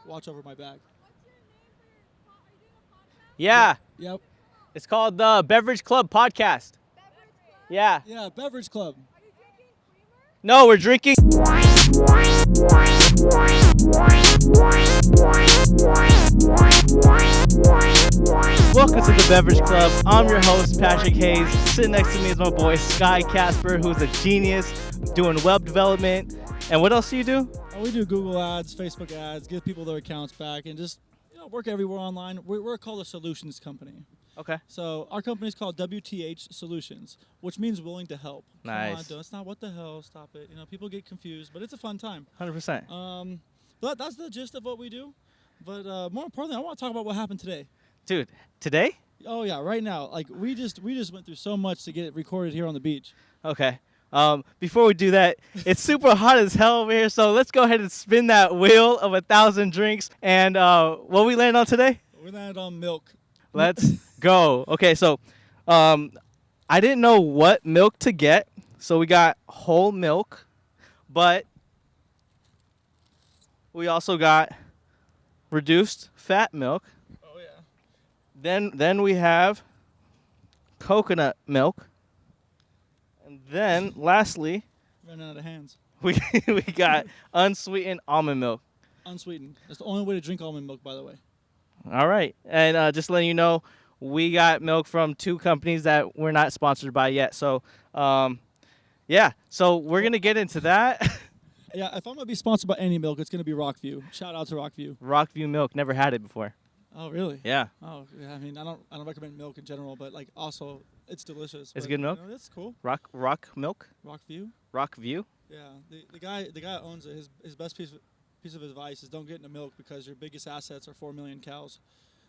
watch over my back. Yeah. Yep. It's called the Beverage Club Podcast. Yeah. Yeah, Beverage Club. No, we're drinking. Welcome to the Beverage Club. I'm your host, Patrick Hayes. Sitting next to me is my boy, Kaspar, who's a genius, doing web development. And what else do you do? We do Google ads, Facebook ads, give people their accounts back, and just work everywhere online. We're called a solutions company. Okay. So our company is called WTH Solutions, which means willing to help. Nice. Come on, it's not what the hell. Stop it. People get confused, but it's a fun time. 100%. But that's the gist of what we do. But more importantly, I want to talk about what happened today. Dude, today? Oh yeah, right now. Like we just went through so much to get it recorded here on the beach. Okay. Before we do that, it's super hot as hell over here, so let's go ahead and spin that wheel of 1,000 drinks. And what we land on today? We landed on milk. Let's go. Okay, so I didn't know what milk to get, so we got whole milk, but we also got reduced fat milk. Oh yeah. Then we have coconut milk. And then lastly, running out of hands. we got unsweetened almond milk. Unsweetened. That's the only way to drink almond milk, by the way. All right. And just letting you know, we got milk from 2 companies that we're not sponsored by yet. So, yeah. So we're going to get into that. Yeah, if I'm going to be sponsored by any milk, it's going to be Rockview. Shout out to Rockview. Rockview milk. Never had it before. Oh, really? Yeah. Oh, yeah. I mean, I don't recommend milk in general, but like also it's delicious. It's good milk? That's cool. Rock milk? Rockview? Rockview? Yeah. The guy that owns it, his best piece of advice is don't get into milk because your biggest assets are 4 million cows.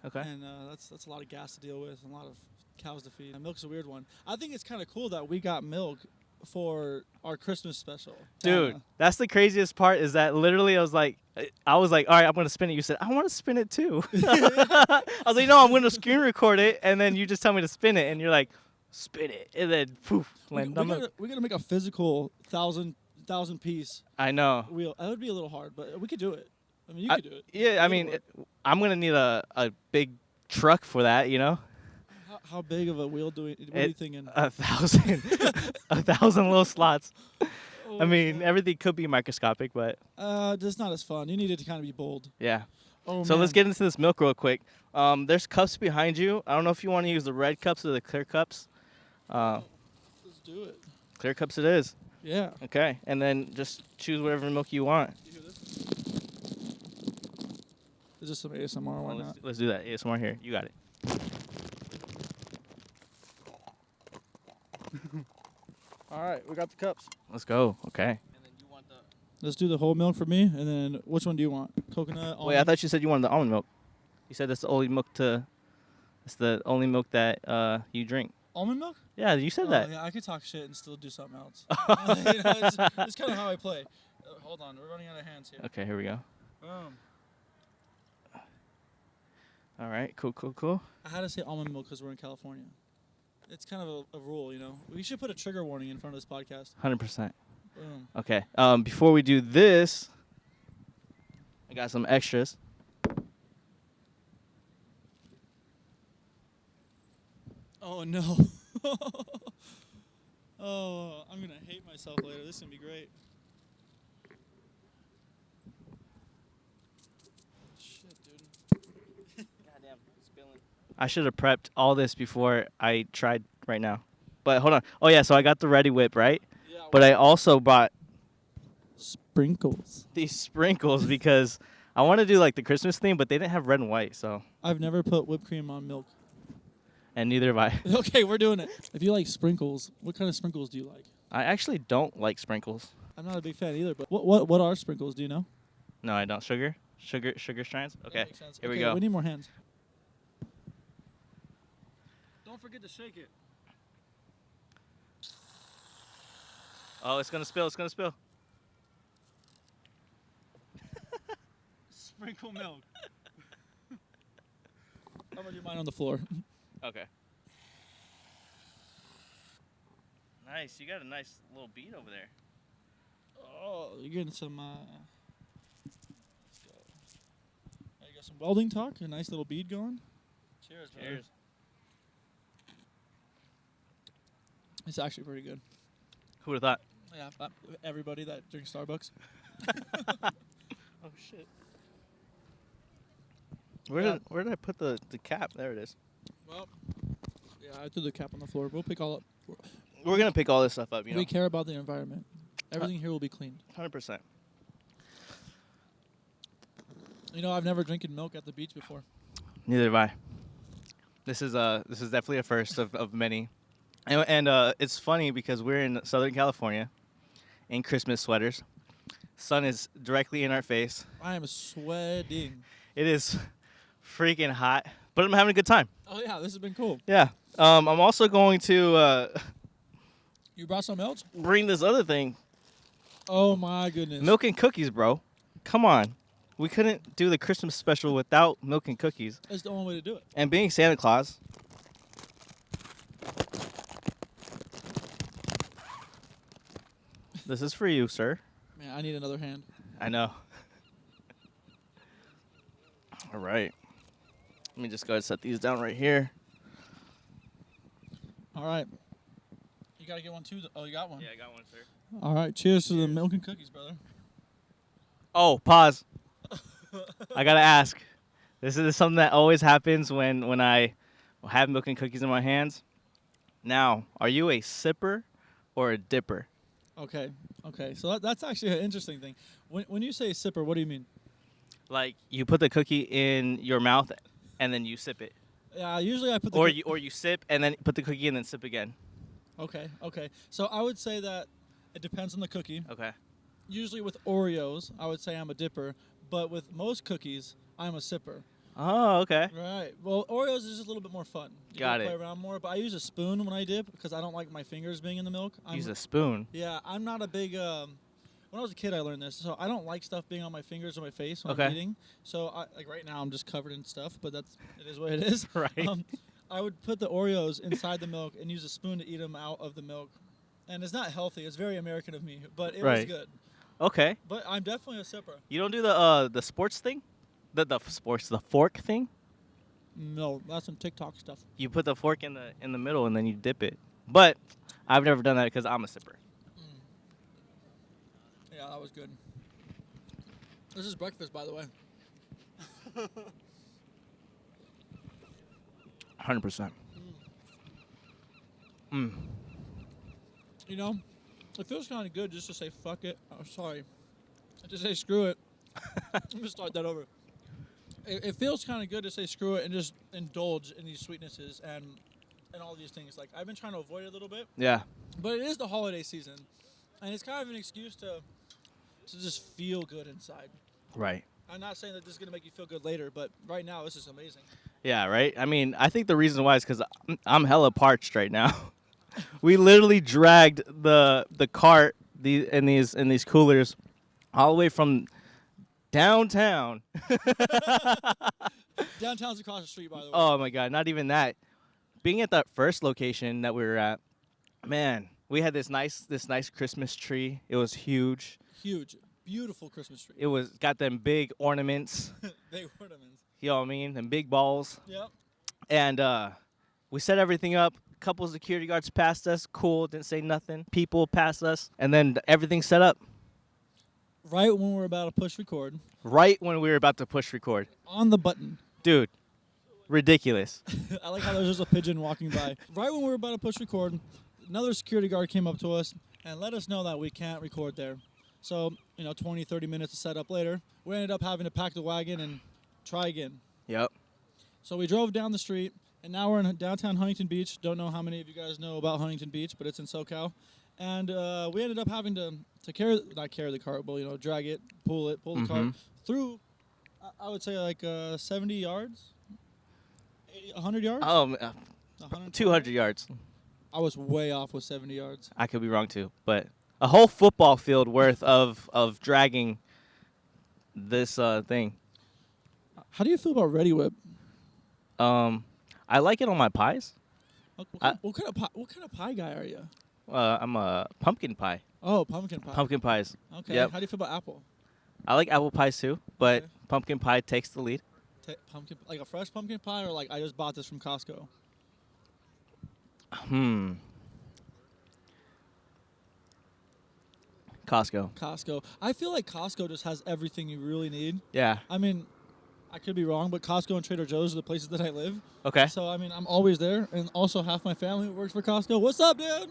Okay. And that's a lot of gas to deal with and a lot of cows to feed. And milk's a weird one. I think it's kind of cool that we got milk for our Christmas special. Dude, that's the craziest part is that literally I was like, all right, I'm going to spin it. You said, I want to spin it too. I was like, no, I'm going to screen record it. And then you just tell me to spin it. And you're like, spin it. And then poof. We're going to make a physical 1,000 piece. I know. Wheel. That would be a little hard, but we could do it. I mean, you could do it. Yeah, I mean, I'm going to need a big truck for that, How big of a wheel what are you thinking? 1,000. 1,000 little slots. Oh, I mean, everything could be microscopic, but just not as fun. You need it to kind of be bold. Yeah. Oh, so man. let's get into this milk real quick. There's cups behind you. I don't know if you want to use the red cups or the clear cups. Let's do it. Clear cups it is. Yeah. Okay, and then just choose whatever milk you want. You hear this? There's just some ASMR. Why not? Let's do that. ASMR here. You got it. All right, we got the cups. Let's go. Okay. And then you want Let's do the whole milk for me, and then which one do you want? Coconut, almond? Wait, I thought you said you wanted the almond milk. You said that's the only milk that you drink. Almond milk? Yeah, you said that. Yeah, I could talk shit and still do something else. It's kind of how I play. Hold on, we're running out of hands here. Okay, here we go. Boom. All right, cool. I had to say almond milk because we're in California. It's kind of a rule, We should put a trigger warning in front of this podcast. 100%. Boom. Okay. Before we do this, I got some extras. Oh no. Oh, I'm gonna hate myself later. This is gonna be great. Shit, dude. Goddamn, spilling. I should have prepped all this before I tried right now. But hold on. Oh yeah, so I got the Ready Whip, right? Yeah. But I also bought sprinkles. These sprinkles because I want to do like the Christmas theme, but they didn't have red and white, so. I've never put whipped cream on milk. And neither have I. Okay, we're doing it. If you like sprinkles, what kind of sprinkles do you like? I actually don't like sprinkles. I'm not a big fan either, but what are sprinkles? Do you know? No, I don't. Sugar strands? Okay, here we go. We need more hands. Don't forget to shake it. Oh, it's going to spill. Sprinkle milk. I'm going to do mine on the floor. Okay. Nice. You got a nice little beat over there. Oh, you're getting some. Let's go. Some welding talk. A nice little bead going. Cheers. Brother. Cheers. It's actually pretty good. Who would have thought? Yeah, everybody that drinks Starbucks. Oh shit. Where did I put the cap? There it is. Well, yeah, I threw the cap on the floor. We'll pick all up. We're gonna pick all this stuff up. You know. We care about the environment. Everything here will be cleaned. 100%. You know, I've never drinking milk at the beach before. Neither have I. This is definitely a first of many, and it's funny because we're in Southern California, in Christmas sweaters. Sun is directly in our face. I am sweating. It is freaking hot, but I'm having a good time. Oh yeah, this has been cool. Yeah. I'm also going to You brought something else? bring this other thing. Oh my goodness. Milk and cookies, bro. Come on. We couldn't do the Christmas special without milk and cookies. That's the only way to do it. And being Santa Claus. This is for you, sir. Man, I need another hand. I know. All right. Let me just go ahead and set these down right here. All right. You got to get one too. Oh, you got one? Yeah, I got one, sir. All right. Cheers to the milk and cookies, brother. Oh, pause. I got to ask. This is something that always happens when I have milk and cookies in my hands. Now, are you a sipper or a dipper? Okay. So that's actually an interesting thing. When you say sipper, what do you mean? Like you put the cookie in your mouth and then you sip it. Yeah, usually I put the Or you sip and then put the cookie and then sip again. Okay. So I would say that it depends on the cookie. Okay. Usually with Oreos, I would say I'm a dipper, but with most cookies, I'm a sipper. Oh, okay. Right. Well, Oreos is just a little bit more fun. You Got gotta it. Play around more, but I use a spoon when I dip because I don't like my fingers being in the milk. Use a spoon. Yeah, I'm not a big. When I was a kid, I learned this, so I don't like stuff being on my fingers or my face when Okay. I'm eating. So, like right now, I'm just covered in stuff, but it is what it is. Right. I would put the Oreos inside the milk and use a spoon to eat them out of the milk, and it's not healthy. It's very American of me, but it was Right. good. Okay. But I'm definitely a sipper. You don't do the sports thing? The fork thing? No, that's some TikTok stuff. You put the fork in the middle and then you dip it. But I've never done that because I'm a sipper. Yeah, that was good. This is breakfast, by the way. 100%. You know, it feels kind of good just to say fuck it. Oh, sorry. Just say screw it. Let me start that over. It feels kind of good to say screw it and just indulge in these sweetnesses and all these things. Like, I've been trying to avoid it a little bit, Yeah. but it is the holiday season, and it's kind of an excuse to just feel good inside. Right. I'm not saying that this is going to make you feel good later, but right now, this is amazing. Yeah, right? I mean, I think the reason why is because I'm hella parched right now. We literally dragged the cart in these coolers all the way from downtown. Downtown's across the street, by the way. Oh my God, not even that. Being at that first location that we were at, man, we had this nice Christmas tree. It was huge. Huge. Beautiful Christmas tree. It was got them big ornaments. Big ornaments. You know what I mean? Them big balls. Yep. And we set everything up. A couple of security guards passed us. Cool. Didn't say nothing. People passed us. And then everything set up. Right when we're about to push record. Right when we were about to push record. On the button. Dude, ridiculous. I like how there's just a pigeon walking by. Right when we were about to push record, another security guard came up to us and let us know that we can't record there. So, 20, 30 minutes of setup later, we ended up having to pack the wagon and try again. Yep. So we drove down the street, and now we're in downtown Huntington Beach. Don't know how many of you guys know about Huntington Beach, but it's in SoCal. And we ended up having to not carry the cart, but, drag it, pull the cart through, I would say, like 70 yards, 100 yards? Oh, 200 yards. I was way off with 70 yards. I could be wrong too, but a whole football field worth of dragging this thing. How do you feel about Ready Whip? I like it on my pies. What kind of pie guy are you? I'm a pumpkin pie. Oh, pumpkin pie. Pumpkin pies. Okay. Yep. How do you feel about apple? I like apple pies too, but Okay. pumpkin pie takes the lead. pumpkin, like a fresh pumpkin pie, or like I just bought this from Costco? Costco. Costco. I feel like Costco just has everything you really need. Yeah. I mean, I could be wrong, but Costco and Trader Joe's are the places that I live. Okay. So, I mean, I'm always there. And also, half my family works for Costco. What's up, dude?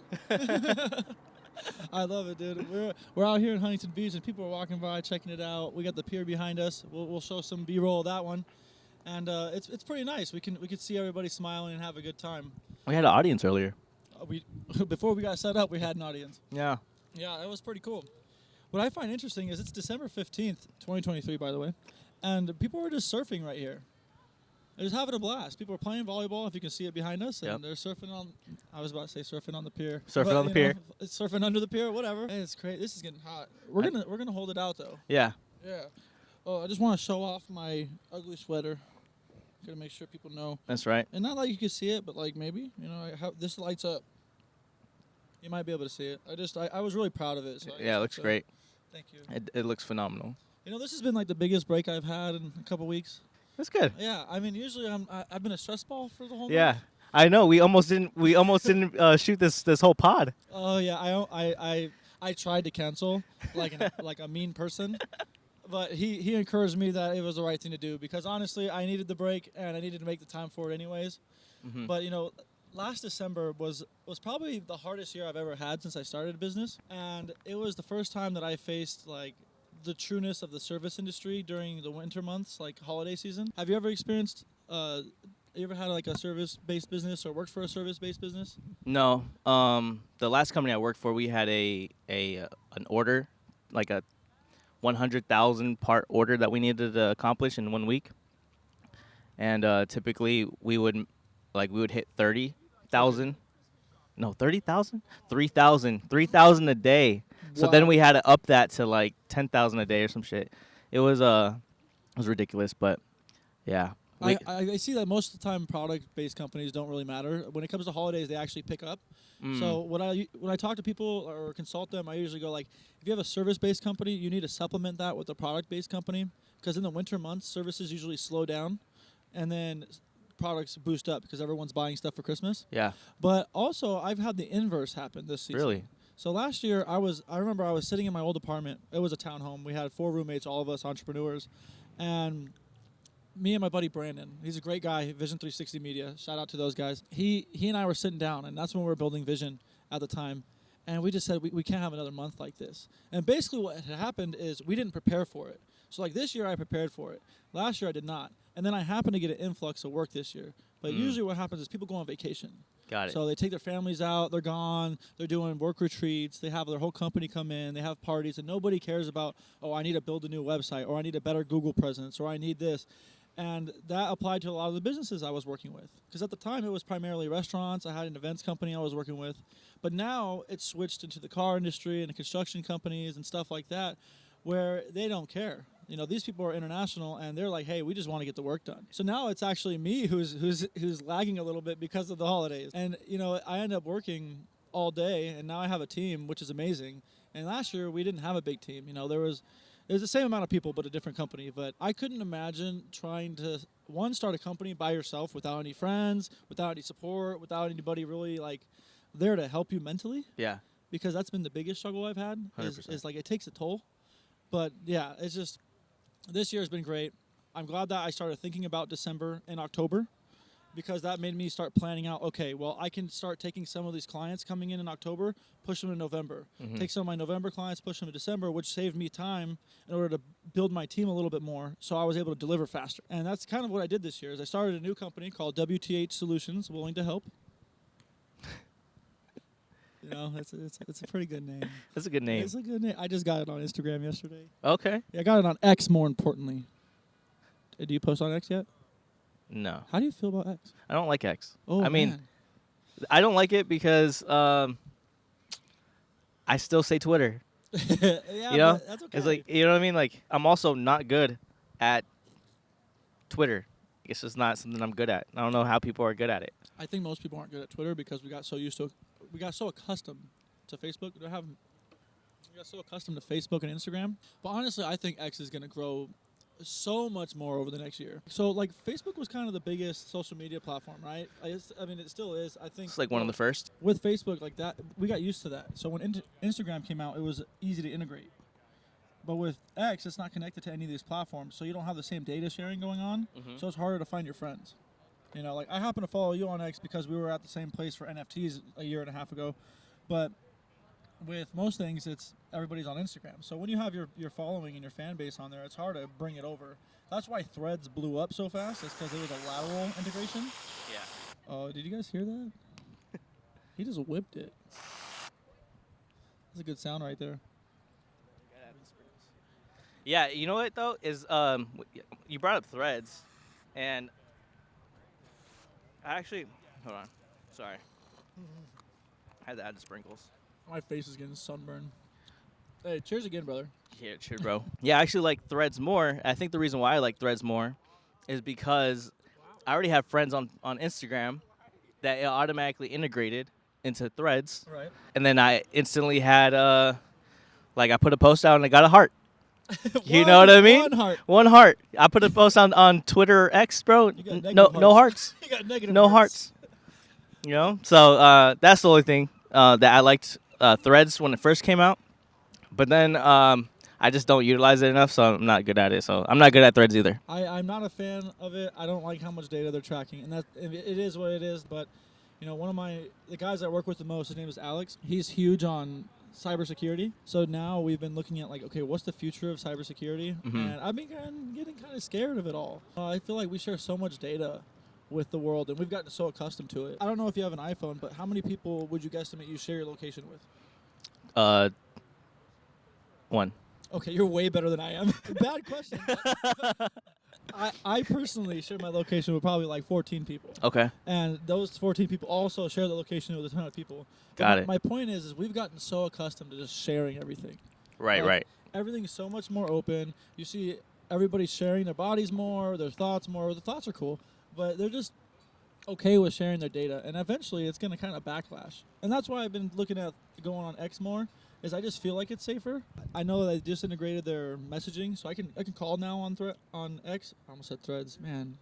I love it, dude. We're out here in Huntington Beach, and people are walking by, checking it out. We got the pier behind us. We'll show some B-roll of that one. And it's pretty nice. We can see everybody smiling and have a good time. We had an audience earlier. Before we got set up, we had an audience. Yeah. Yeah, that was pretty cool. What I find interesting is it's December 15th, 2023, by the way. And people are just surfing right here. They're just having a blast. People are playing volleyball, if you can see it behind us, and they're surfing on, I was about to say surfing on the pier. Surfing on the pier. Surfing under the pier, whatever. Hey, it's great. This is getting hot. We're gonna hold it out, though. Yeah. Yeah. Oh, I just want to show off my ugly sweater. Gotta make sure people know. That's right. And not like you can see it, but like maybe, this lights up. You might be able to see it. I was really proud of it. So yeah, it looks great. Thank you. It looks phenomenal. This has been like the biggest break I've had in a couple weeks. That's good. Yeah, I mean, usually I've been a stress ball for the whole Yeah, month. I know. We almost didn't shoot this whole pod. Oh yeah, I tried to cancel like like a mean person, but he encouraged me that it was the right thing to do because honestly I needed the break and I needed to make the time for it anyways. Mm-hmm. But last December was probably the hardest year I've ever had since I started a business, and it was the first time that I faced like the trueness of the service industry during the winter months, like holiday season. Have you ever experienced? You ever had like a service-based business or worked for a service-based business? No. The last company I worked for, we had an order, like a 100,000 part order that we needed to accomplish in 1 week, and typically we would hit 30,000. No, 30,000? 3,000 a day. So then we had to up that to like 10,000 a day or some shit. It was ridiculous, but yeah. I see that most of the time product-based companies don't really matter. When it comes to holidays, they actually pick up. So when I talk to people or consult them, I usually go like, if you have a service-based company, you need to supplement that with a product-based company because in the winter months, services usually slow down, and then products boost up because everyone's buying stuff for Christmas. Yeah. But also, I've had the inverse happen this season. Really? So last year, I remember I was sitting in my old apartment. It was a townhome. We had 4 roommates, all of us entrepreneurs, and me and my buddy Brandon. He's a great guy, Vision 360 Media. Shout out to those guys. He and I were sitting down, and that's when we were building Vision at the time. And we just said, we can't have another month like this. And basically what had happened is we didn't prepare for it. So like this year I prepared for it. Last year I did not. And then I happened to get an influx of work this year. But usually what happens is people go on vacation. Got it. So they take their families out, they're gone, they're doing work retreats, they have their whole company come in, they have parties, and nobody cares about, oh, I need to build a new website, or I need a better Google presence, or I need this. And that applied to a lot of the businesses I was working with. Because at the time, it was primarily restaurants. I had an events company I was working with. But now it's switched into the car industry and the construction companies and stuff like that, where they don't care. These people are international, and they're like, hey, we just want to get the work done. So now it's actually me who's lagging a little bit because of the holidays. And, I end up working all day, and now I have a team, which is amazing. And last year, we didn't have a big team. There was the same amount of people, but a different company. But I couldn't imagine trying to, start a company by yourself without any friends, without any support, without anybody really, like, there to help you mentally. Yeah. Because that's been the biggest struggle I've had. 100%. Is like, it takes a toll. But, yeah, it's just... This year has been great. I'm glad that I started thinking about December and October because that made me start planning out, okay, well, I can start taking some of these clients coming in October, push them to November. Mm-hmm. Take some of my November clients, push them to December, which saved me time in order to build my team a little bit more so I was able to deliver faster. And that's kind of what I did this year is I started a new company called WTH Solutions, willing to help. It's a pretty good name. That's a good name. It's a good name. I just got it on Instagram yesterday. Okay. Yeah, I got it on X, more importantly. Do you post on X yet? No. How do you feel about X? I don't like X. Oh, I mean, man. I don't like it because I still say Twitter. Yeah, but that's okay. It's like, you know what I mean? Like, I'm also not good at Twitter. It's just not something I'm good at. I don't know how people are good at it. I think most people aren't good at Twitter because we got so accustomed to Facebook. We got so accustomed to Facebook and Instagram. But honestly, I think X is going to grow so much more over the next year. So like Facebook was kind of the biggest social media platform, right? I mean, it still is. I think It's like one of the first. with Facebook like that, we got used to that. So when Instagram came out, it was easy to integrate. But with X, it's not connected to any of these platforms, so you don't have the same data sharing going on. So it's harder to find your friends. You know, like I happen to follow you on X because we were at the same place for NFTs a year and a half ago. But with most things, it's everybody's on Instagram. So when you have your following and your fan base on there, it's hard to bring it over. That's why Threads blew up so fast. It's because it was a lateral integration. Yeah. Oh, did you guys hear that? He just whipped it. That's a good sound right there. Yeah, you know what though is you brought up Threads, and I actually hold on, sorry, I had to add the sprinkles. My face is getting sunburned. Hey, cheers again, brother. Yeah, cheers, bro. Yeah, I actually like Threads more. I think the reason why I like Threads more is because I already have friends on Instagram that it automatically integrated into Threads, Right. and then I instantly had like I put a post out and I got a heart. You know what I mean? One heart. One heart. I put a post on Twitter or X, bro. You got negative No hearts. You got negative No hearts. You know? So that's the only thing that I liked Threads when it first came out. But then I just don't utilize it enough, so I'm not good at it. So I'm not good at Threads either. I'm not a fan of it. I don't like how much data they're tracking, and that it is what it is. But you know, one of the guys I work with the most, his name is Alex. He's huge on cybersecurity. So now we've been looking at like, okay, what's the future of cybersecurity? And I've been getting kind of scared of it all. I feel like we share so much data with the world, and we've gotten so accustomed to it. I don't know if you have an iPhone, but how many people would you guesstimate you share your location with? 1. Okay, you're way better than I am. Bad question. I personally share my location with probably like 14 people. Okay. And those 14 people also share the location with a ton of people. Got it. My point is we've gotten so accustomed to just sharing everything. Right, Like, right. Everything's so much more open. You see everybody sharing their bodies more, their thoughts more. The thoughts are cool, but they're just okay with sharing their data. And eventually it's going to kind of backlash. And that's why I've been looking at going on X more, is I just feel like it's safer. I know they just integrated their messaging, so I can call now on X. I almost said Threads. Man,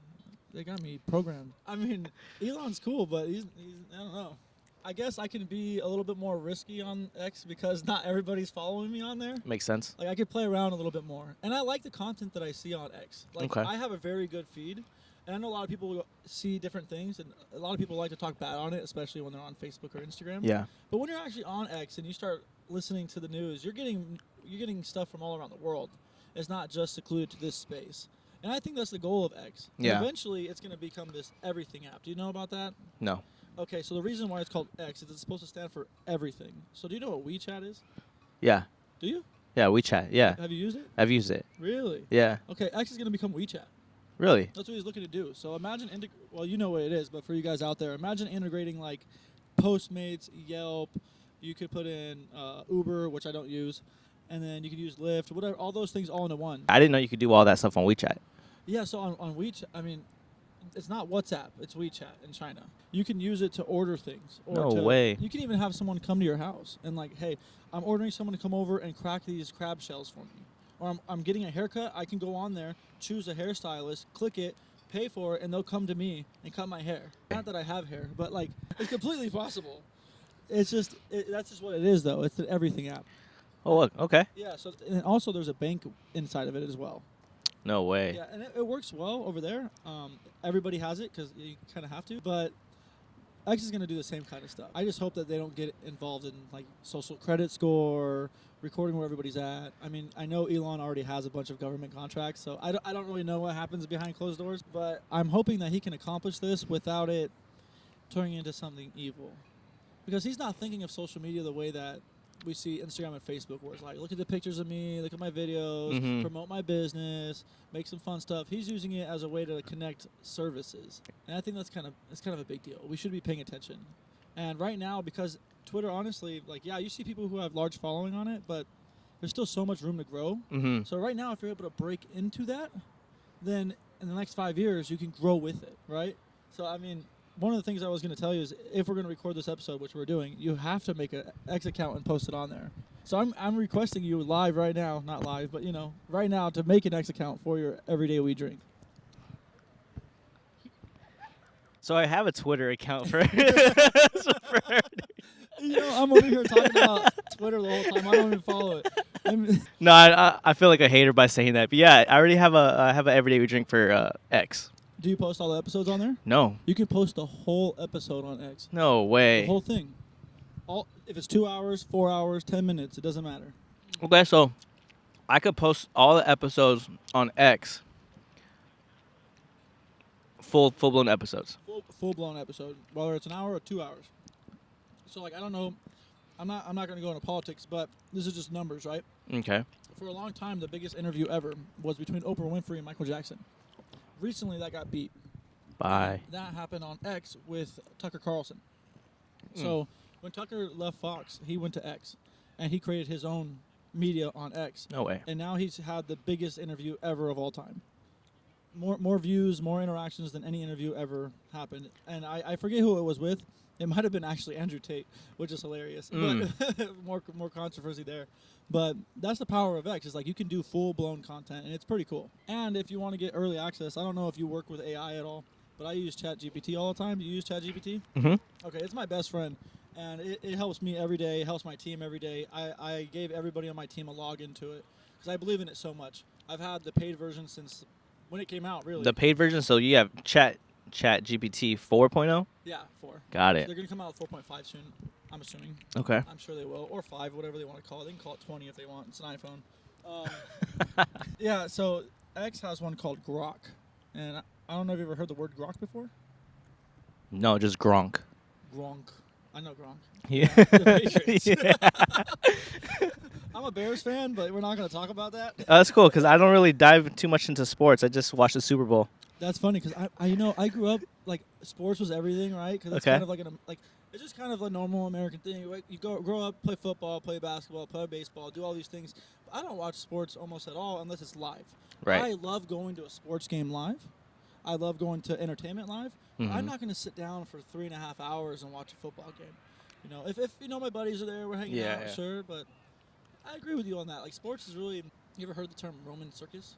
they got me programmed. I mean, Elon's cool, but he's I don't know. I guess I can be a little bit more risky on X because not everybody's following me on there. Makes sense. Like I could play around a little bit more, and I like the content that I see on X. Like Okay. I have a very good feed, and I know a lot of people see different things, and a lot of people like to talk bad on it, especially when they're on Facebook or Instagram. Yeah. But when you're actually on X and you start listening to the news, you're getting stuff from all around the world. It's not just secluded to this space. And I think that's the goal of X. And Yeah. eventually, it's going to become this everything app. Do you know about that? No. Okay, so the reason why it's called X is it's supposed to stand for everything. So do you know what WeChat is? Yeah. Do you? Yeah, WeChat. Yeah. Have you used it? I've used it. Really? Yeah. Okay, X is going to become WeChat. Really? That's what he's looking to do. So imagine, well, you know what it is, but for you guys out there, imagine integrating like Postmates, Yelp. You could put in Uber, which I don't use, and then you could use Lyft, whatever, all those things all into one. I didn't know you could do all that stuff on WeChat. Yeah, so on WeChat, I mean, it's not WhatsApp, it's WeChat in China. You can use it to order things. Or No way. You can even have someone come to your house and like, hey, I'm ordering someone to come over and crack these crab shells for me. Or I'm getting a haircut, I can go on there, choose a hairstylist, click it, pay for it, and they'll come to me and cut my hair. Not that I have hair, but like, it's completely possible. It's just, that's just what it is though. It's the everything app. Oh, look. Okay. Yeah, so, and also there's a bank inside of it as well. No way. Yeah, and it works well over there. Everybody has it because you kind of have to. But X is going to do the same kind of stuff. I just hope that they don't get involved in like social credit score, recording where everybody's at. I mean, I know Elon already has a bunch of government contracts, so I don't really know what happens behind closed doors. But I'm hoping that he can accomplish this without it turning into something evil. Because he's not thinking of social media the way that we see Instagram and Facebook, where it's like, look at the pictures of me, look at my videos, promote my business, make some fun stuff. He's using it as a way to connect services, and I think it's kind of a big deal. We should be paying attention. And right now, because Twitter, honestly, like, yeah, you see people who have large following on it, but there's still so much room to grow. So right now, if you're able to break into that, then in the next 5 years, you can grow with it, right? So, I mean, one of the things I was going to tell you is if we're going to record this episode, which we're doing, you have to make an X account and post it on there. So I'm requesting you live right now, not live, but right now to make an X account for your Everyday We Drink. So I have a Twitter account for. I'm over here talking about Twitter the whole time. I don't even follow it. No, I feel like a hater by saying that, but yeah, I already have an Everyday We Drink for X. Do you post all the episodes on there? No. You can post the whole episode on X. No way. The whole thing. If it's 2 hours, 4 hours, 10 minutes, it doesn't matter. Okay, so I could post all the episodes on X. Full blown episodes. Full blown episode, whether it's an hour or 2 hours. So I don't know. I'm not going to go into politics, but this is just numbers, right? Okay. For a long time, the biggest interview ever was between Oprah Winfrey and Michael Jackson. Recently, that got beat. Bye. That happened on X with Tucker Carlson. So when Tucker left Fox, he went to X, and he created his own media on X. No way. And now he's had the biggest interview ever of all time. More views, more interactions than any interview ever happened. And I forget who it was with. It might have been actually Andrew Tate, which is hilarious. But more controversy there. But that's the power of X. Is like you can do full-blown content, and it's pretty cool. And if you want to get early access, I don't know if you work with AI at all, but I use ChatGPT all the time. Do you use ChatGPT? Mm-hmm. Okay, it's my best friend, and it helps me every day. It helps my team every day. I gave everybody on my team a login to it because I believe in it so much. I've had the paid version since when it came out, really. The paid version, so you have ChatGPT 4.0? Yeah, 4. Got So it. they're going to come out with 4.5 soon, I'm assuming. Okay. I'm sure they will. Or 5, whatever they want to call it. They can call it 20 if they want. It's an iPhone. Yeah, so X has one called Grok. And I don't know if you've ever heard the word Grok before? No, just Gronk. Gronk. I know Gronk. Yeah. The Patriots. Yeah. I'm a Bears fan, but we're not going to talk about that. That's cool because I don't really dive too much into sports. I just watch the Super Bowl. That's funny because I grew up like sports was everything, right? Because it's kind of like it's just kind of a normal American thing. Right? You grow up, play football, play basketball, play baseball, do all these things. But I don't watch sports almost at all unless it's live. Right. I love going to a sports game live. I love going to entertainment live. Mm-hmm. I'm not going to sit down for 3.5 hours and watch a football game. If my buddies are there, we're hanging out, sure. But I agree with you on that. Like sports is really. You ever heard the term Roman circus?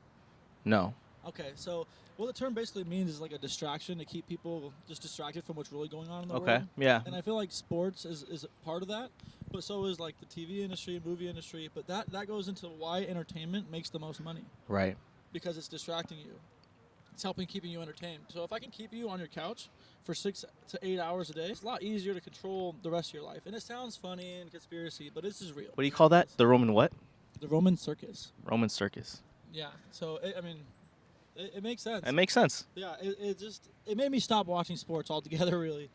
No. Okay, so what the term basically means is like a distraction to keep people just distracted from what's really going on in the world. Okay, yeah. And I feel like sports is a part of that, but so is like the TV industry, movie industry. But that goes into why entertainment makes the most money. Right. Because it's distracting you. It's helping keeping you entertained. So if I can keep you on your couch for 6 to 8 hours a day, it's a lot easier to control the rest of your life. And it sounds funny and conspiracy, but this is real. What do you call that? The Roman what? The Roman circus. Roman circus. Yeah. So it makes sense. It makes sense. Yeah, it made me stop watching sports altogether, really.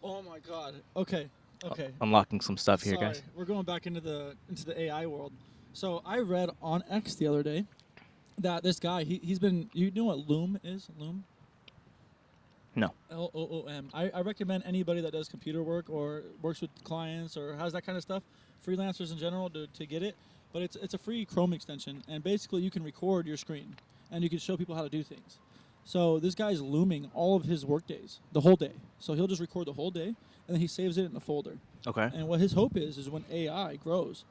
Oh my God. Okay. Unlocking some stuff here, Sorry. guys. We're going back into the AI world. So I read on X the other day that this guy he's been. You know what Loom is? Loom. No. LOOM. I recommend anybody that does computer work or works with clients or has that kind of stuff, freelancers in general, to get it. But it's a free Chrome extension, and basically you can record your screen. And you can show people how to do things. So this guy's looming all of his work days, the whole day. So he'll just record the whole day, and then he saves it in a folder. Okay. And what his hope is when AI grows,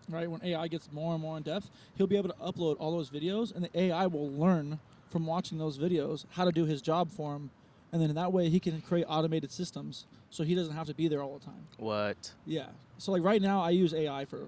right, when AI gets more and more in depth, he'll be able to upload all those videos, and the AI will learn from watching those videos how to do his job for him. And then that way he can create automated systems so he doesn't have to be there all the time. What? Yeah. So like right now I use AI for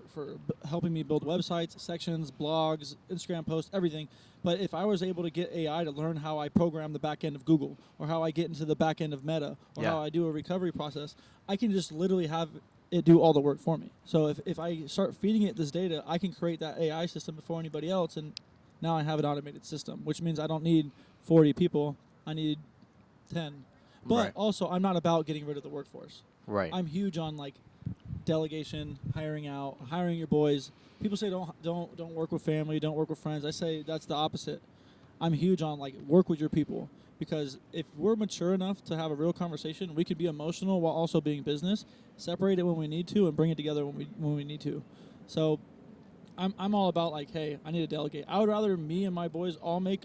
helping me build websites, sections, blogs, Instagram posts, everything. But if I was able to get AI to learn how I program the back end of Google or how I get into the back end of Meta or how I do a recovery process, I can just literally have it do all the work for me. So if I start feeding it this data, I can create that AI system before anybody else, and now I have an automated system, which means I don't need 40 people. I need 10. But also, I'm not about getting rid of the workforce. Right. I'm huge on like delegation, hiring out, hiring your boys. People say don't work with family, don't work with friends. I say that's the opposite. I'm huge on like work with your people, because if we're mature enough to have a real conversation, we can be emotional while also being business. Separate it when we need to and bring it together when we need to. So I'm all about like, hey, I need to delegate. I would rather me and my boys all make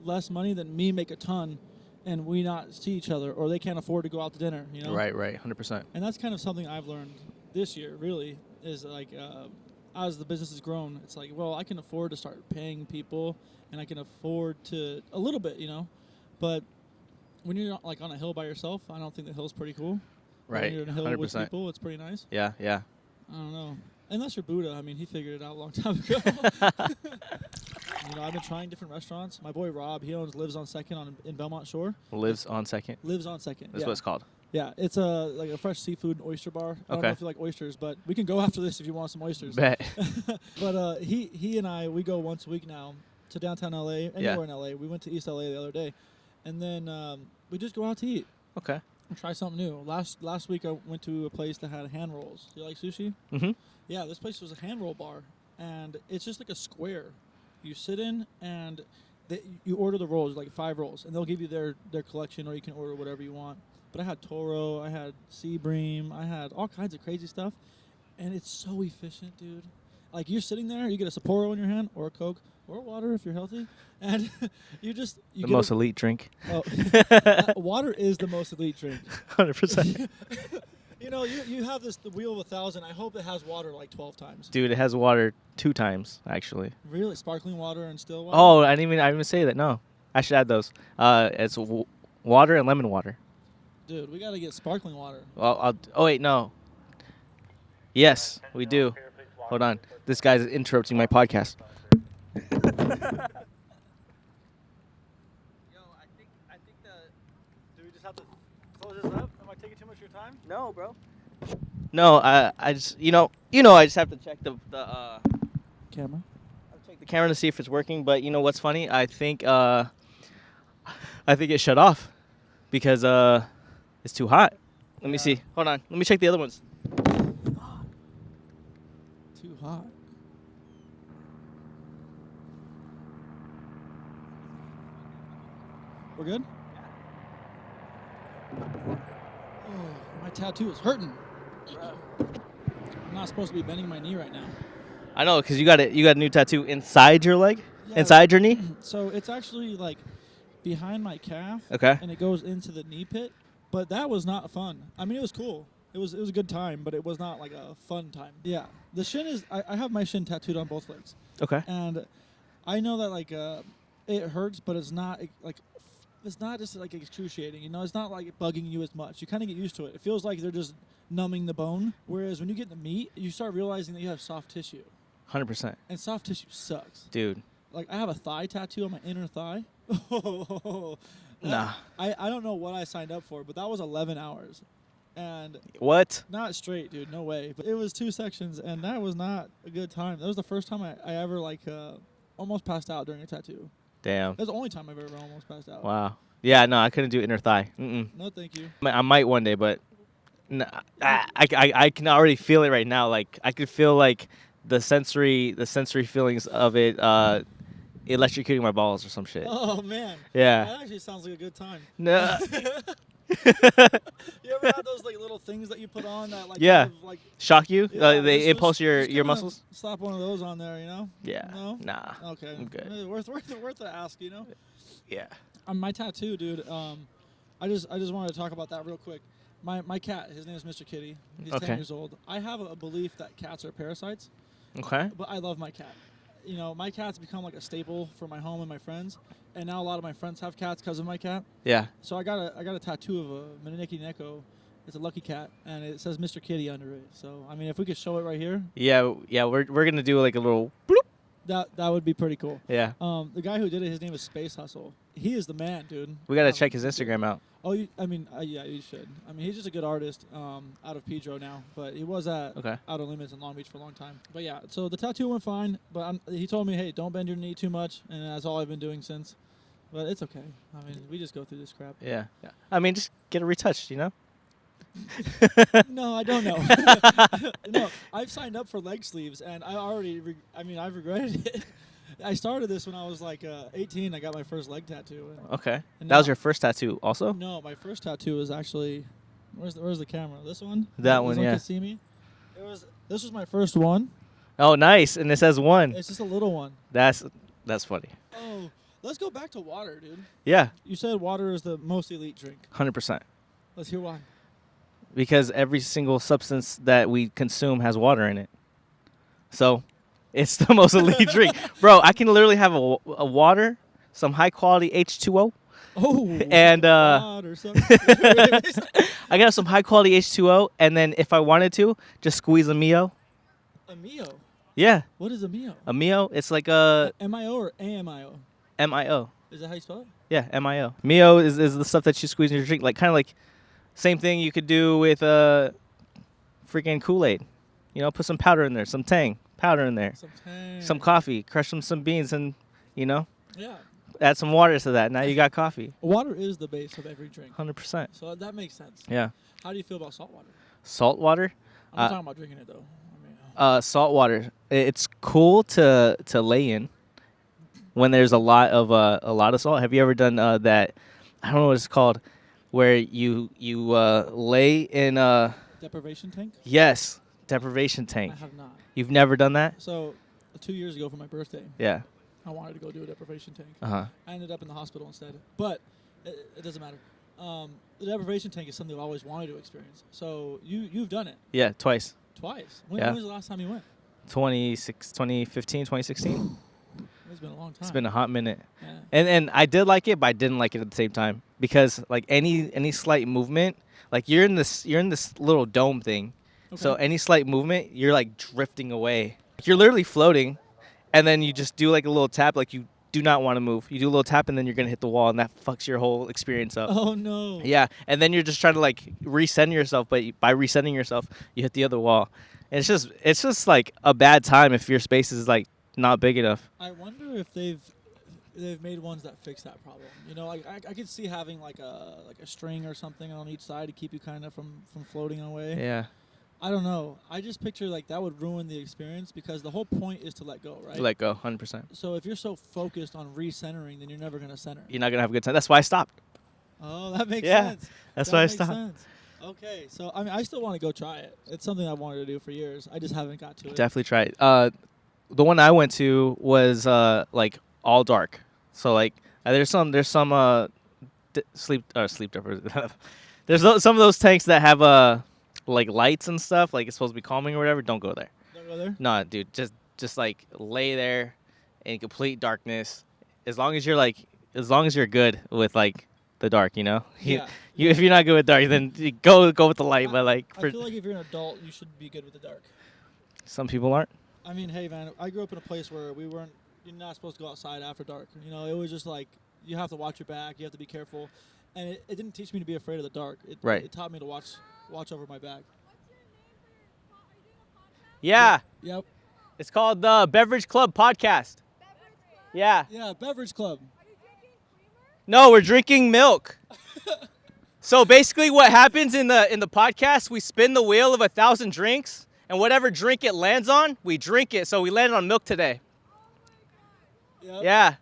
less money than me make a ton and we not see each other, or they can't afford to go out to dinner, you know? Right, 100%. And that's kind of something I've learned this year, really. is like as the business has grown, it's like, well, I can afford to start paying people, and I can afford to a little bit, you know. But when you're like on a hill by yourself, I don't think the hill's pretty cool. Right. When you're on a hill 100%. with people, it's pretty nice. Yeah. Yeah. I don't know. Unless you're Buddha. I mean, he figured it out a long time ago. You know, I've been trying different restaurants. My boy Rob, he lives on Second in Belmont Shore. Lives on Second. Lives on Second. That's yeah. what it's called. Yeah, it's like a fresh seafood and oyster bar. I don't know if you like oysters, but we can go after this if you want some oysters. Bet. But he and I, we go once a week now to downtown LA, anywhere in LA. We went to East LA the other day, and then we just go out to eat. Okay. And try something new. Last week I went to a place that had hand rolls. Do you like sushi? Mm-hmm. Yeah, this place was a hand roll bar, and it's just like a square. You sit in and you order the rolls, like 5 rolls, and they'll give you their collection, or you can order whatever you want. But I had toro, I had sea bream, I had all kinds of crazy stuff, and it's so efficient, dude. Like, you're sitting there, you get a Sapporo in your hand, or a Coke, or water if you're healthy, and you the most elite drink. Oh, water is the most elite drink. 100%. You know, you have the wheel of 1,000. I hope it has water like 12 times. Dude, it has water 2 times actually. Really, sparkling water and still water. Oh, I didn't even say that. No, I should add those. It's water and lemon water. Dude, we gotta get sparkling water. Well, oh wait, no. Yes, we do. Hold on, this guy's interrupting my podcast. Yo, I think that. Do we just have to close this up? Am I taking too much of your time? No, bro. No, I just I just have to check the Camera. I'll check the camera to see if it's working. But you know what's funny? I think it shut off because it's too hot. Let me see. Hold on. Let me check the other ones. Too hot. We're good? Oh, my tattoo is hurting. I'm not supposed to be bending my knee right now. I know, because you got a new tattoo inside your leg? Yeah. Inside your knee? So it's actually like behind my calf. Okay. And it goes into the knee pit. But that was not fun. I mean, it was cool. It was a good time, but it was not like a fun time. Yeah. The shin is, I have my shin tattooed on both legs. Okay. And I know that like it hurts, but it's not like, it's not just like excruciating, you know. It's not like bugging you as much. You kind of get used to it. It feels like they're just numbing the bone. Whereas when you get the meat, you start realizing that you have soft tissue. 100%. And soft tissue sucks. Dude. Like, I have a thigh tattoo on my inner thigh. Nah. I don't know what I signed up for, but that was 11 hours. And what? Not straight, dude. No way. But it was 2 sections, and that was not a good time. That was the first time I ever like almost passed out during a tattoo. Damn. That's the only time I've ever almost passed out. Wow. Yeah, no, I couldn't do inner thigh. No, thank you. I might one day, but I can already feel it right now. Like, I could feel like the sensory feelings of it electrocuting my balls or some shit. Oh man. Yeah. That actually sounds like a good time. No. You ever had those like little things that you put on that like yeah kind of, like shock you? Yeah, They impulse your muscles? Slap one of those on there, you know? Yeah. No? Nah. Okay. I'm good. Worth the ask, you know? Yeah. My tattoo, dude. I just wanted to talk about that real quick. My cat, his name is Mr. Kitty. He's 10 years old. I have a belief that cats are parasites. Okay. But I love my cat. You know, my cat's become like a staple for my home and my friends, and now a lot of my friends have cats because of my cat. Yeah. So I got a tattoo of a Maneki Neko. It's a lucky cat, and it says Mr. Kitty under it. So I mean, if we could show it right here. Yeah. We're gonna do like a little bloop. That would be pretty cool. Yeah. The guy who did it, his name is Space Hustle. He is the man, dude. We gotta check his Instagram out. Oh, yeah, you should. I mean, he's just a good artist out of Pedro now, but he was at Outer Limits in Long Beach for a long time. But yeah, so the tattoo went fine, but he told me, hey, don't bend your knee too much, and that's all I've been doing since. But it's okay. I mean, we just go through this crap. Yeah. I mean, just get it retouched, you know? No, I don't know. No, I've signed up for leg sleeves, and I've regretted it. I started this when I was like 18. I got my first leg tattoo. Okay. That was your first tattoo also? No, my first tattoo was actually, where's the camera? This one? That one, yeah. Can see me? This was my first one. Oh, nice. And it says 1. It's just a little one. That's funny. Oh, let's go back to water, dude. Yeah. You said water is the most elite drink. 100%. Let's hear why. because every single substance that we consume has water in it. So it's the most elite drink. Bro, I can literally have a water, some high quality H2O. Oh, And God or something. I got some high quality H2O, and then if I wanted to, just squeeze a Mio. A Mio? Yeah. What is a Mio? A Mio, it's like a M-I-O or A-M-I-O? MIO. Is that how you spell it? Yeah, MIO. Mio is the stuff that you squeeze in your drink, like kind of like same thing you could do with freaking Kool-Aid. You know, put some powder in there, some Tang powder in there, some coffee, crush some beans, and Yeah. add some water to that. Now you got coffee. Water is the base of every drink. 100%. So that makes sense. Yeah. How do you feel about salt water? Salt water. I'm not talking about drinking it though. Salt water. It's cool to lay in when there's a lot of salt. Have you ever done that? I don't know what it's called, where you lay in a Deprivation tank? Yes, deprivation tank. I have not. You've never done that? So 2 years ago for my birthday, Yeah. I wanted to go do a deprivation tank. Uh-huh. I ended up in the hospital instead, but it doesn't matter. The deprivation tank is something I've always wanted to experience. So you've done it Yeah, twice. twice. When Yeah. was the last time you went? 2015, 2016. It's been a long time. It's been a hot minute. Yeah. And I did like it, but I didn't like it at the same time because like any slight movement, like you're in this little dome thing. So Okay. any slight movement, you're like drifting away. You're literally floating, and then you just do like a little tap, like you do not want to move. You do a little tap, and then you're gonna hit the wall, and that fucks your whole experience up. Oh no. Yeah, and then you're just trying to like recenter yourself, but by resetting yourself, you hit the other wall. And it's just like a bad time if your space is like not big enough. I wonder if they've made ones that fix that problem. You know, like I could see having like a string or something on each side to keep you kind of from floating away. Yeah, I don't know. I just picture like that would ruin the experience because the whole point is to let go, right? let go, 100%. So if you're so focused on recentering, then you're never gonna center. You're not gonna have a good time. That's why I stopped. Oh, that makes Yeah, sense. That's That why I makes stopped. sense. Okay, so I mean, I still want to go try it. It's something I've wanted to do for years. I just haven't got to it. Definitely try it. The one I went to was like all dark. So like there's some sleep dippers. There's some of those tanks that have like lights and stuff. Like it's supposed to be calming or whatever. Don't go there. Don't go there. Nah, dude. Just like lay there in complete darkness. As long as you're good with like the dark, you know. Yeah. If you're not good with dark, then you go with the light. But like I feel like if you're an adult, you should be good with the dark. some people aren't. I mean, hey, man, I grew up in a place where you're not supposed to go outside after dark. You know, it was just like you have to watch your back, you have to be careful, and it didn't teach me to be afraid of the dark. Right. It taught me to watch over my back. Yeah. Yep. It's called the Beverage Club Podcast. Yeah. Yeah, Beverage Club. No, we're drinking milk. So basically what happens in the podcast, we spin the wheel of 1,000 drinks, and whatever drink it lands on, we drink it. So we landed on milk today. Yep. Yeah.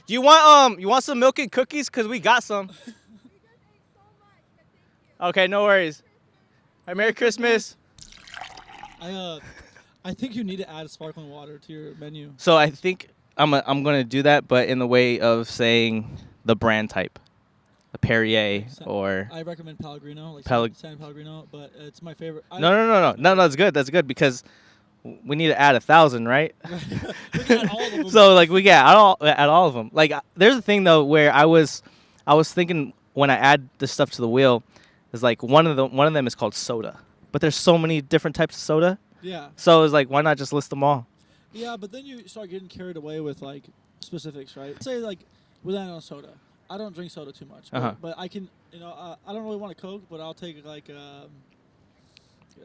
Do you want some milk and cookies? Because we got some. Okay, no worries. All right, Merry Christmas. I think you need to add sparkling water to your menu. So I think I'm going to do that, but in the way of saying the brand type. A Perrier or... I recommend Pellegrino, like San Pellegrino, but it's my favorite. No, that's good. That's good because we need to add 1,000, right? We can add all of them. So like we get all of them. Like there's a thing though where I was thinking when I add this stuff to the wheel is like one of them is called soda, but there's so many different types of soda. Yeah. So it's like why not just list them all? Yeah, but then you start getting carried away with like specifics, right? Say like with on soda. I don't drink soda too much, but I can, I don't really want a Coke, but I'll take like a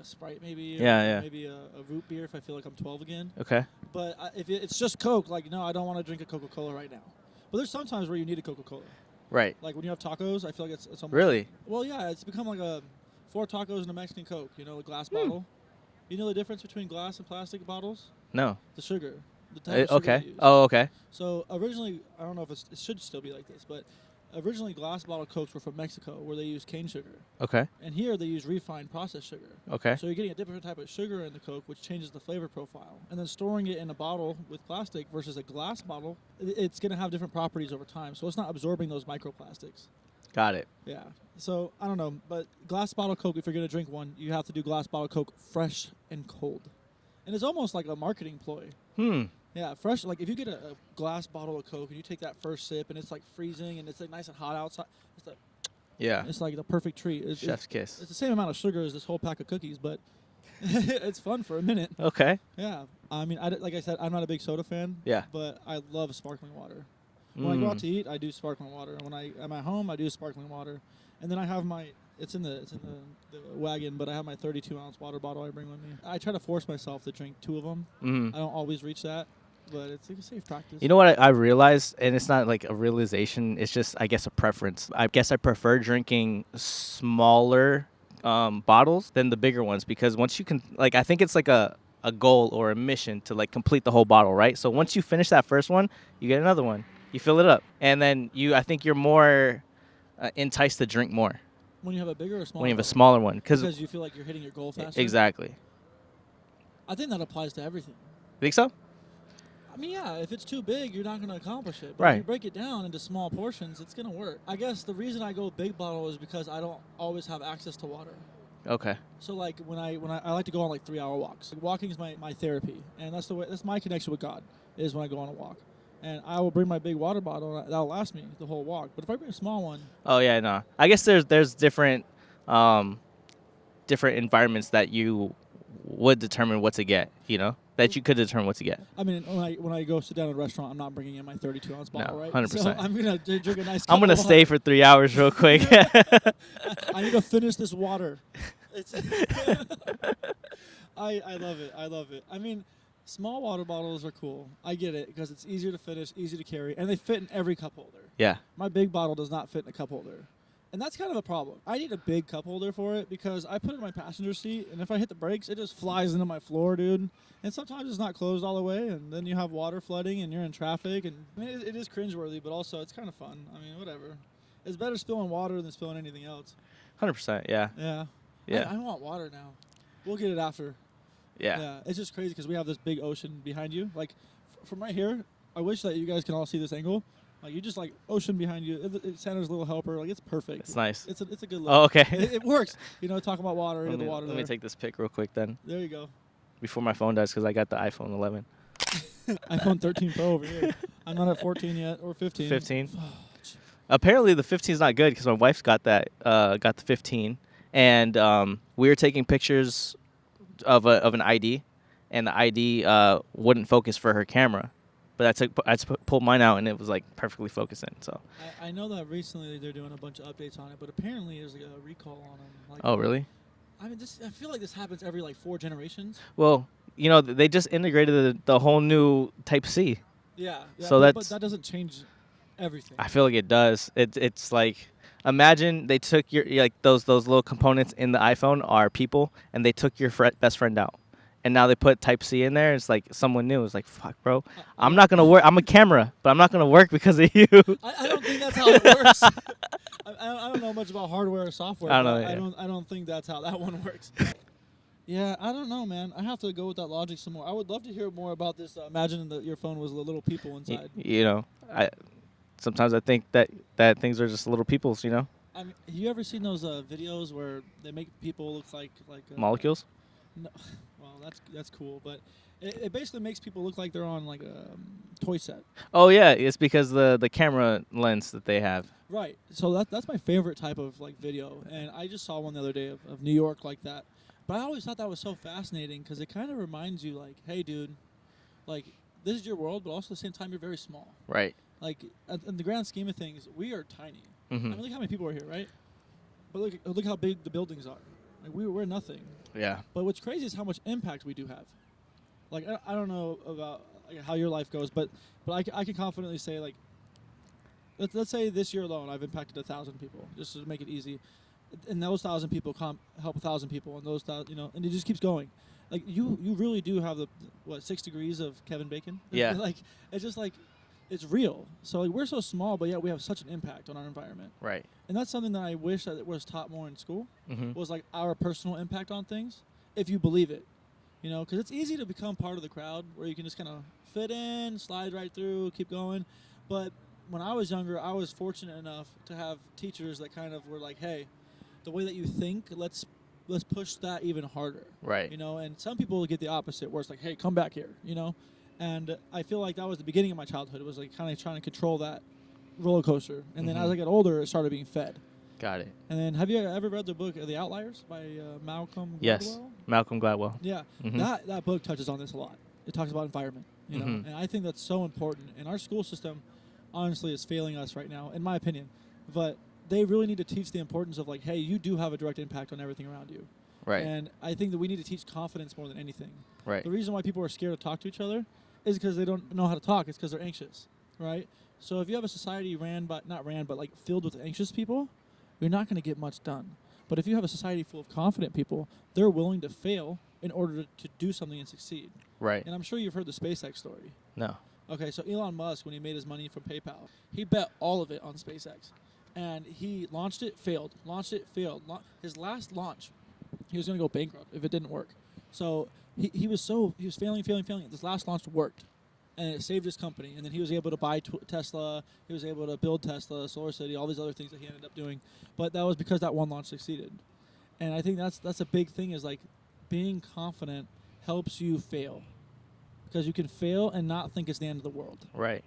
Sprite maybe. Yeah. Maybe a root beer if I feel like I'm 12 again. Okay. But if it's just Coke, like no, I don't want to drink a Coca-Cola right now. But there's sometimes where you need a Coca-Cola. Right. Like when you have tacos, I feel like it's almost Really? Well, yeah, it's become like 4 tacos and a Mexican Coke. You know, a glass bottle. You know the difference between glass and plastic bottles? No. The sugar. The type of sugar Okay. they use. Oh, okay. So originally, I don't know if it should still be like this, but originally glass bottle Cokes were from Mexico where they use cane sugar. Okay. And here they use refined processed sugar. Okay. So you're getting a different type of sugar in the Coke, which changes the flavor profile. And then storing it in a bottle with plastic versus a glass bottle, it's going to have different properties over time. So it's not absorbing those microplastics. Got it. Yeah. So I don't know, but glass bottle Coke. If you're gonna drink one, you have to do glass bottle Coke fresh and cold, and it's almost like a marketing ploy. Yeah, fresh. Like if you get a glass bottle of Coke and you take that first sip and it's like freezing and it's like nice and hot outside, it's like the perfect treat. Chef's kiss. It's the same amount of sugar as this whole pack of cookies, but it's fun for a minute. Okay. Yeah. I mean, like I said, I'm not a big soda fan. Yeah. But I love sparkling water. When I go out to eat, I do sparkling water. When I'm at home, I do sparkling water. And then I have it's in the wagon, but I have my 32-ounce water bottle I bring with me. I try to force myself to drink 2 of them. I don't always reach that, but it's like a safe practice. You know what I realized, and it's not like a realization, it's just, I guess, a preference. I guess I prefer drinking smaller bottles than the bigger ones, because once you can, like, I think it's like a goal or a mission to like complete the whole bottle, right? So once you finish that first one, you get another one. You fill it up, and then I think you're more enticed to drink more. When you have a bigger or smaller? When you have a smaller one, because you feel like you're hitting your goal faster. Exactly. I think that applies to everything. Think so? I mean, yeah. If it's too big, you're not going to accomplish it. But Right. if you break it down into small portions, it's going to work. I guess the reason I go big bottle is because I don't always have access to water. Okay. So like when I like to go on like 3-hour walks. Like, walking is my therapy, and that's my connection with God is when I go on a walk. And I will bring my big water bottle, and that'll last me the whole walk. But if I bring a small one... Oh, yeah, no. I guess there's different environments that you would determine what to get, that you could determine what to get. I mean, when I go sit down at a restaurant, I'm not bringing in my 32-ounce bottle, No, right? 100%. So I'm going to drink a nice cup I'm going to of stay water. for 3 hours real quick. I need to finish this water. I love it. I love it. I mean... Small water bottles are cool. I get it because it's easier to finish, easy to carry, and they fit in every cup holder. Yeah. My big bottle does not fit in a cup holder. And that's kind of a problem. I need a big cup holder for it because I put it in my passenger seat, and if I hit the brakes, it just flies into my floor, dude. And sometimes it's not closed all the way, and then you have water flooding, and you're in traffic. And I mean, it is cringeworthy, but also it's kind of fun. I mean, whatever. It's better spilling water than spilling anything else. 100%, yeah. Yeah. Yeah. I want water now. We'll get it after. Yeah. It's just crazy because we have this big ocean behind you. Like, from right here, I wish that you guys can all see this angle. Like, you just, like, ocean behind you. Santa's little helper. Like, it's perfect. It's nice. It's a good look. Oh, okay. It works. Talking about water. Let the water me take this pic real quick then. There you go. Before my phone dies, because I got the iPhone 11. iPhone 13 Pro over here. I'm not at 14 yet, or 15. 15. Apparently, the 15 is not good because my wife's got that. Got the 15, and we were taking pictures of an ID. And the ID wouldn't focus for her camera, but I pulled mine out and it was like perfectly focusing. So I know that recently they're doing a bunch of updates on it, but apparently there's like a recall on them. Like, oh, really? I mean, I feel like this happens every like 4 generations. Well, they just integrated the whole new Type-C. Yeah. So but that doesn't change everything. I feel like it does. It's like, imagine they took your those little components in the iPhone are people, and they took your best friend out. And now they put Type-C in there. It's like someone new. It's like, fuck, bro. I'm not going to work. I'm a camera, but I'm not going to work because of you. I don't think that's how it works. I don't know much about hardware or software. I don't know. I don't think that's how that one works. Yeah, I don't know, man. I have to go with that logic some more. I would love to hear more about this. Imagine that your phone was little people inside. Sometimes I think that things are just little peoples, I mean, have you ever seen those videos where they make people look like molecules? No. Well, that's cool, but it basically makes people look like they're on like a toy set. Oh yeah, it's because the camera lens that they have. Right. So that's my favorite type of like video, and I just saw one the other day of New York like that. But I always thought that was so fascinating because it kind of reminds you like, hey, dude, like this is your world, but also at the same time you're very small. Right. Like in the grand scheme of things, we are tiny. Mm-hmm. I mean, look how many people are here, right? But look how big the buildings are. Like we're nothing. Yeah. But what's crazy is how much impact we do have. Like I don't know about how your life goes, but I can confidently say like, let's say this year alone I've impacted 1,000 people, just to make it easy, and those 1,000 people help 1,000 people, and those and it just keeps going. Like you really do have the 6 degrees of Kevin Bacon. Yeah. Like it's just like it's real. So like we're so small, but yet we have such an impact on our environment. Right. And that's something that I wish that it was taught more in school. Mm-hmm. Was like our personal impact on things, if you believe it. Because it's easy to become part of the crowd where you can just kind of fit in, slide right through, keep going. But when I was younger, I was fortunate enough to have teachers that kind of were like, hey, the way that you think, let's push that even harder. Right. You know, and some people get the opposite, where it's like, hey, come back here, you know? And I feel like that was the beginning of my childhood. It was like kind of trying to control that roller coaster. And then as I got older, it started being fed. Got it. And then have you ever read the book The Outliers by Malcolm Gladwell? Yes, Malcolm Gladwell. Yeah. That book touches on this a lot. It talks about environment, you know, and I think that's so important. And our school system, honestly, is failing us right now, in my opinion. But they really need to teach the importance of, like, hey, you do have a direct impact on everything around you. Right. And I think that we need to teach confidence more than anything. Right. The reason why people are scared to talk to each other is because they don't know how to talk. It's because they're anxious, right? So if you have a society filled with anxious people, you're not going to get much done. But if you have a society full of confident people, they're willing to fail in order to do something and succeed. Right. And I'm sure you've heard the SpaceX story. No. Okay, so Elon Musk, when he made his money from PayPal, he bet all of it on SpaceX. And he launched it, failed. Launched it, failed. His last launch, he was going to go bankrupt if it didn't work. So he was failing. This last launch worked. And it saved his company. And then he was able to buy Tesla. He was able to build Tesla, Solar City, all these other things that he ended up doing. But that was because that one launch succeeded. And I think that's a big thing, is like being confident helps you fail. Because you can fail and not think it's the end of the world. Right.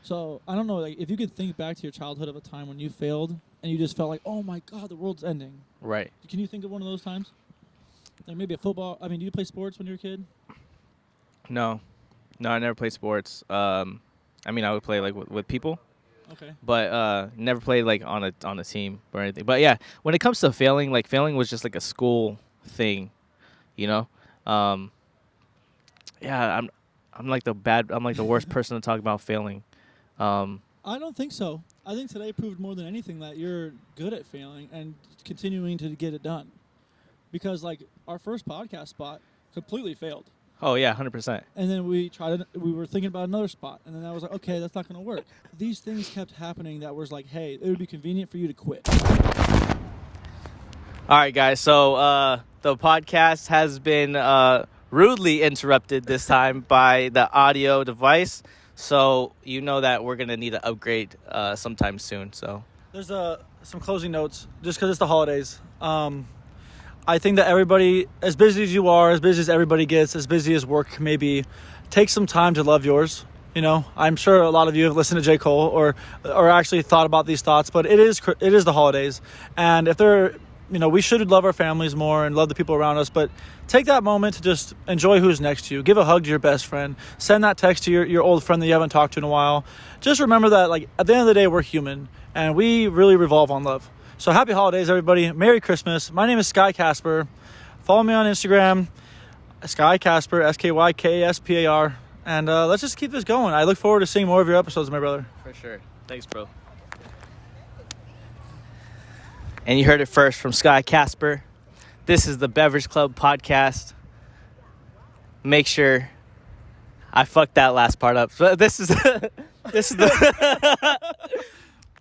So I don't know, like, if you could think back to your childhood of a time when you failed and you just felt like, oh my God, the world's ending. Right. Can you think of one of those times? Like maybe a football. I mean, did you play sports when you were a kid? No, I never played sports. I mean, I would play like with people. Okay. But never played like on a team or anything. But yeah, when it comes to failing, like failing was just like a school thing, you know. Yeah, I'm like the worst person to talk about failing. I don't think so. I think today proved more than anything that you're good at failing and continuing to get it done. Because like our first podcast spot completely failed. Oh yeah, 100%. And then we were thinking about another spot, and then I was like, okay, that's not going to work. These things kept happening that was like, hey, it would be convenient for you to quit. All right, guys. So the podcast has been rudely interrupted this time by the audio device. So you know that we're going to need to upgrade sometime soon. So there's some closing notes, just because it's the holidays. I think that everybody, as busy as you are, as busy as everybody gets, as busy as work may be, take some time to love yours. You know, I'm sure a lot of you have listened to J. Cole or actually thought about these thoughts, but it is the holidays. And if we should love our families more and love the people around us, but take that moment to just enjoy who's next to you. Give a hug to your best friend. Send that text to your old friend that you haven't talked to in a while. Just remember that, like, at the end of the day, we're human, and we really revolve on love. So happy holidays, everybody. Merry Christmas. My name is Sky Kaspar. Follow me on Instagram, Sky Kaspar, SKYKASPAR. And let's just keep this going. I look forward to seeing more of your episodes, my brother. for sure. Thanks, bro. And you heard it first from Sky Kaspar. This is the Beverage Club podcast. Make sure I fucked that last part up. So this is the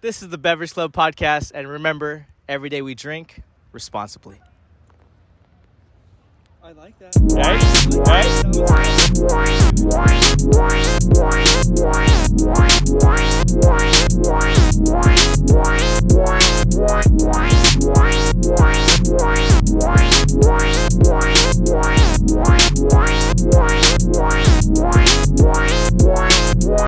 this is the Beverage Club podcast, and remember, every day we drink responsibly. I like that. Right?